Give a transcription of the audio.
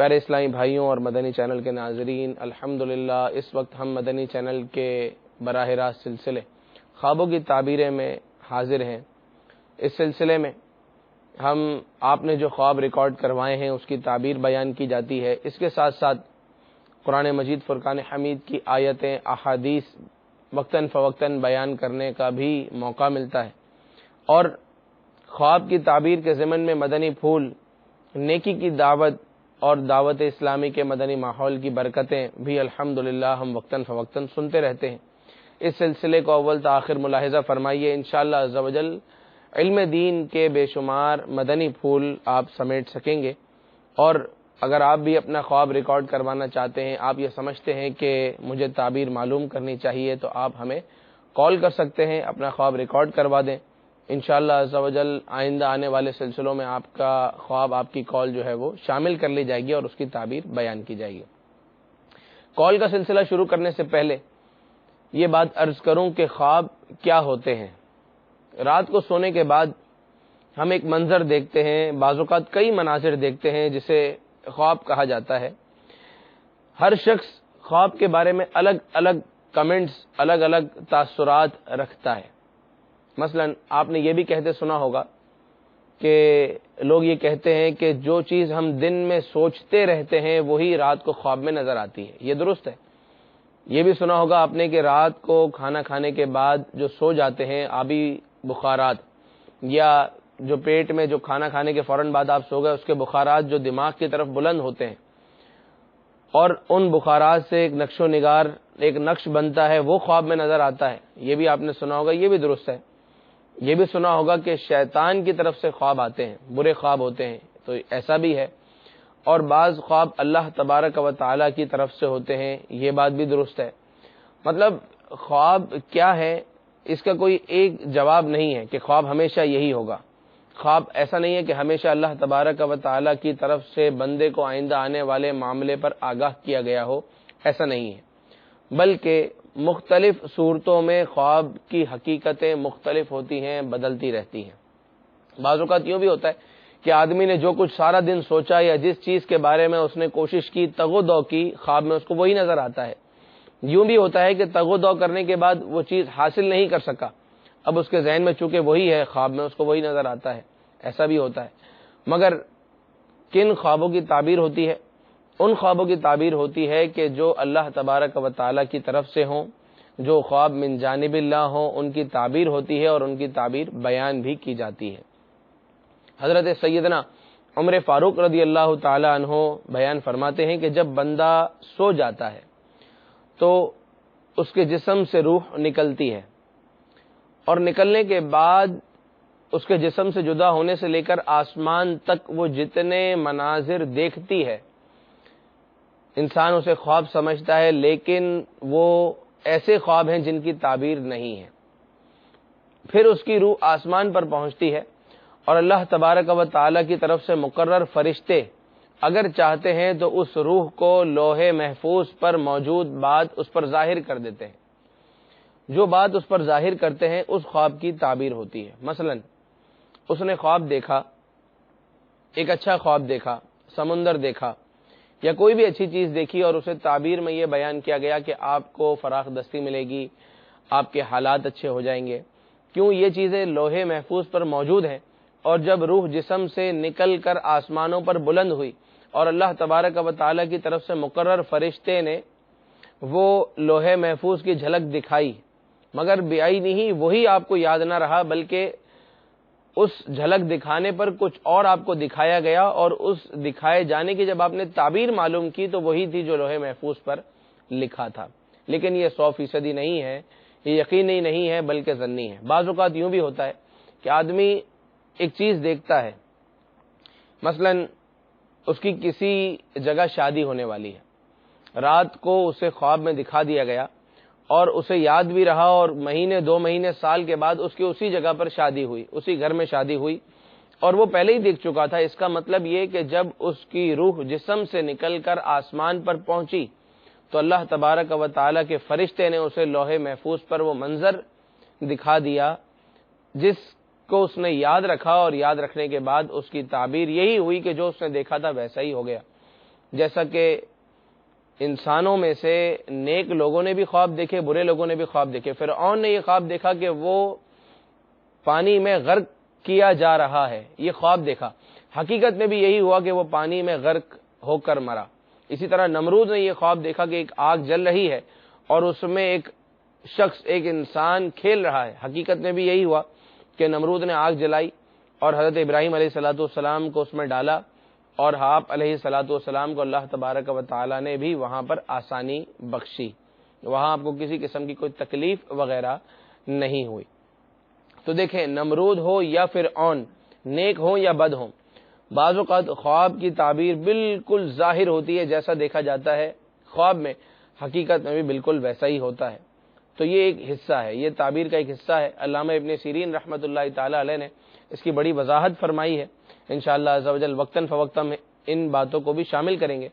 پیارے اسلامی بھائیوں اور مدنی چینل کے ناظرین، الحمدللہ اس وقت ہم مدنی چینل کے براہ راست سلسلے خوابوں کی تعبیریں میں حاضر ہیں۔ اس سلسلے میں ہم آپ نے جو خواب ریکارڈ کروائے ہیں اس کی تعبیر بیان کی جاتی ہے، اس کے ساتھ ساتھ قرآن مجید فرقان حمید کی آیتیں، احادیث وقتاً فوقتاً بیان کرنے کا بھی موقع ملتا ہے، اور خواب کی تعبیر کے ضمن میں مدنی پھول، نیکی کی دعوت اور دعوت اسلامی کے مدنی ماحول کی برکتیں بھی الحمدللہ ہم وقتاً فوقتاً سنتے رہتے ہیں۔ اس سلسلے کو اول تا آخر ملاحظہ فرمائیے، انشاءاللہ عز و جل علم دین کے بے شمار مدنی پھول آپ سمیٹ سکیں گے۔ اور اگر آپ بھی اپنا خواب ریکارڈ کروانا چاہتے ہیں، آپ یہ سمجھتے ہیں کہ مجھے تعبیر معلوم کرنی چاہیے، تو آپ ہمیں کال کر سکتے ہیں، اپنا خواب ریکارڈ کروا دیں۔ انشاءاللہ عز و جل آئندہ آنے والے سلسلوں میں آپ کا خواب، آپ کی کال جو ہے وہ شامل کر لی جائے گی اور اس کی تعبیر بیان کی جائے گی۔ کال کا سلسلہ شروع کرنے سے پہلے یہ بات عرض کروں کہ خواب کیا ہوتے ہیں۔ رات کو سونے کے بعد ہم ایک منظر دیکھتے ہیں، بعض اوقات کئی مناظر دیکھتے ہیں جسے خواب کہا جاتا ہے۔ ہر شخص خواب کے بارے میں الگ الگ کمنٹس، الگ الگ تاثرات رکھتا ہے۔ مثلا آپ نے یہ بھی کہتے سنا ہوگا کہ لوگ یہ کہتے ہیں کہ جو چیز ہم دن میں سوچتے رہتے ہیں وہی رات کو خواب میں نظر آتی ہے۔ یہ درست ہے۔ یہ بھی سنا ہوگا آپ نے کہ رات کو کھانا کھانے کے بعد جو سو جاتے ہیں آبی بخارات، یا جو پیٹ میں جو کھانا کھانے کے فوراً بعد آپ سو گئے، اس کے بخارات جو دماغ کی طرف بلند ہوتے ہیں اور ان بخارات سے ایک نقش و نگار، ایک نقش بنتا ہے، وہ خواب میں نظر آتا ہے۔ یہ بھی آپ نے سنا ہوگا، یہ بھی درست ہے۔ یہ بھی سنا ہوگا کہ شیطان کی طرف سے خواب آتے ہیں، برے خواب ہوتے ہیں، تو ایسا بھی ہے۔ اور بعض خواب اللہ تبارک و تعالی کی طرف سے ہوتے ہیں، یہ بات بھی درست ہے۔ مطلب خواب کیا ہے، اس کا کوئی ایک جواب نہیں ہے کہ خواب ہمیشہ یہی ہوگا۔ خواب ایسا نہیں ہے کہ ہمیشہ اللہ تبارک و تعالی کی طرف سے بندے کو آئندہ آنے والے معاملے پر آگاہ کیا گیا ہو، ایسا نہیں ہے، بلکہ مختلف صورتوں میں خواب کی حقیقتیں مختلف ہوتی ہیں، بدلتی رہتی ہیں۔ بعض اوقات یوں بھی ہوتا ہے کہ آدمی نے جو کچھ سارا دن سوچا یا جس چیز کے بارے میں اس نے کوشش کی، تگ و دو کی، خواب میں اس کو وہی نظر آتا ہے۔ یوں بھی ہوتا ہے کہ تگ و دو کرنے کے بعد وہ چیز حاصل نہیں کر سکا، اب اس کے ذہن میں چونکہ وہی ہے، خواب میں اس کو وہی نظر آتا ہے، ایسا بھی ہوتا ہے۔ مگر کن خوابوں کی تعبیر ہوتی ہے؟ ان خوابوں کی تعبیر ہوتی ہے کہ جو اللہ تبارک و تعالی کی طرف سے ہوں، جو خواب من جانب اللہ ہوں، ان کی تعبیر ہوتی ہے اور ان کی تعبیر بیان بھی کی جاتی ہے۔ حضرت سیدنا عمر فاروق رضی اللہ تعالی عنہ بیان فرماتے ہیں کہ جب بندہ سو جاتا ہے تو اس کے جسم سے روح نکلتی ہے، اور نکلنے کے بعد اس کے جسم سے جدا ہونے سے لے کر آسمان تک وہ جتنے مناظر دیکھتی ہے، انسان اسے خواب سمجھتا ہے، لیکن وہ ایسے خواب ہیں جن کی تعبیر نہیں ہے۔ پھر اس کی روح آسمان پر پہنچتی ہے، اور اللہ تبارک و تعالی کی طرف سے مقرر فرشتے اگر چاہتے ہیں تو اس روح کو لوح محفوظ پر موجود بات اس پر ظاہر کر دیتے ہیں۔ جو بات اس پر ظاہر کرتے ہیں اس خواب کی تعبیر ہوتی ہے۔ مثلا اس نے خواب دیکھا، ایک اچھا خواب دیکھا، سمندر دیکھا یا کوئی بھی اچھی چیز دیکھی، اور اسے تعبیر میں یہ بیان کیا گیا کہ آپ کو فراخ دستی ملے گی، آپ کے حالات اچھے ہو جائیں گے۔ کیوں؟ یہ چیزیں لوح محفوظ پر موجود ہیں، اور جب روح جسم سے نکل کر آسمانوں پر بلند ہوئی اور اللہ تبارک و تعالی کی طرف سے مقرر فرشتے نے وہ لوح محفوظ کی جھلک دکھائی، مگر بیائی نہیں، وہی آپ کو یاد نہ رہا، بلکہ اس جھلک دکھانے پر کچھ اور آپ کو دکھایا گیا، اور اس دکھائے جانے کی جب آپ نے تعبیر معلوم کی تو وہی تھی جو لوح محفوظ پر لکھا تھا۔ لیکن یہ 100% نہیں ہے، یہ یقینی نہیں ہے بلکہ ظنی ہے۔ بعض اوقات یوں بھی ہوتا ہے کہ آدمی ایک چیز دیکھتا ہے، مثلا اس کی کسی جگہ شادی ہونے والی ہے، رات کو اسے خواب میں دکھا دیا گیا اور اسے یاد بھی رہا، اور مہینے 2 مہینے سال کے بعد اس کی اسی جگہ پر شادی ہوئی، اسی گھر میں شادی ہوئی، اور وہ پہلے ہی دیکھ چکا تھا۔ اس کا مطلب یہ کہ جب اس کی روح جسم سے نکل کر آسمان پر پہنچی تو اللہ تبارک و تعالیٰ کے فرشتے نے اسے لوح محفوظ پر وہ منظر دکھا دیا جس کو اس نے یاد رکھا، اور یاد رکھنے کے بعد اس کی تعبیر یہی ہوئی کہ جو اس نے دیکھا تھا ویسا ہی ہو گیا۔ جیسا کہ انسانوں میں سے نیک لوگوں نے بھی خواب دیکھے، برے لوگوں نے بھی خواب دیکھے۔ فرعون نے یہ خواب دیکھا کہ وہ پانی میں غرق کیا جا رہا ہے، یہ خواب دیکھا، حقیقت میں بھی یہی ہوا کہ وہ پانی میں غرق ہو کر مرا۔ اسی طرح نمرود نے یہ خواب دیکھا کہ ایک آگ جل رہی ہے اور اس میں ایک شخص، ایک انسان کھیل رہا ہے، حقیقت میں بھی یہی ہوا کہ نمرود نے آگ جلائی اور حضرت ابراہیم علیہ الصلوۃ والسلام کو اس میں ڈالا، اور آپ علیہ الصلوۃ والسلام کو اللہ تبارک و تعالی نے بھی وہاں پر آسانی بخشی، وہاں آپ کو کسی قسم کی کوئی تکلیف وغیرہ نہیں ہوئی۔ تو دیکھیں، نمرود ہو یا فرعون، نیک ہو یا بد ہو، بعض اوقات خواب کی تعبیر بالکل ظاہر ہوتی ہے جیسا دیکھا جاتا ہے خواب میں، حقیقت میں بھی بالکل ویسا ہی ہوتا ہے۔ تو یہ ایک حصہ ہے، یہ تعبیر کا ایک حصہ ہے۔ علامہ ابن سیرین رحمۃ اللہ تعالی علیہ نے اس کی بڑی وضاحت فرمائی ہے۔ انشاءاللہ عز و جل وقتاً فوقتاً ان باتوں کو بھی شامل کریں گے۔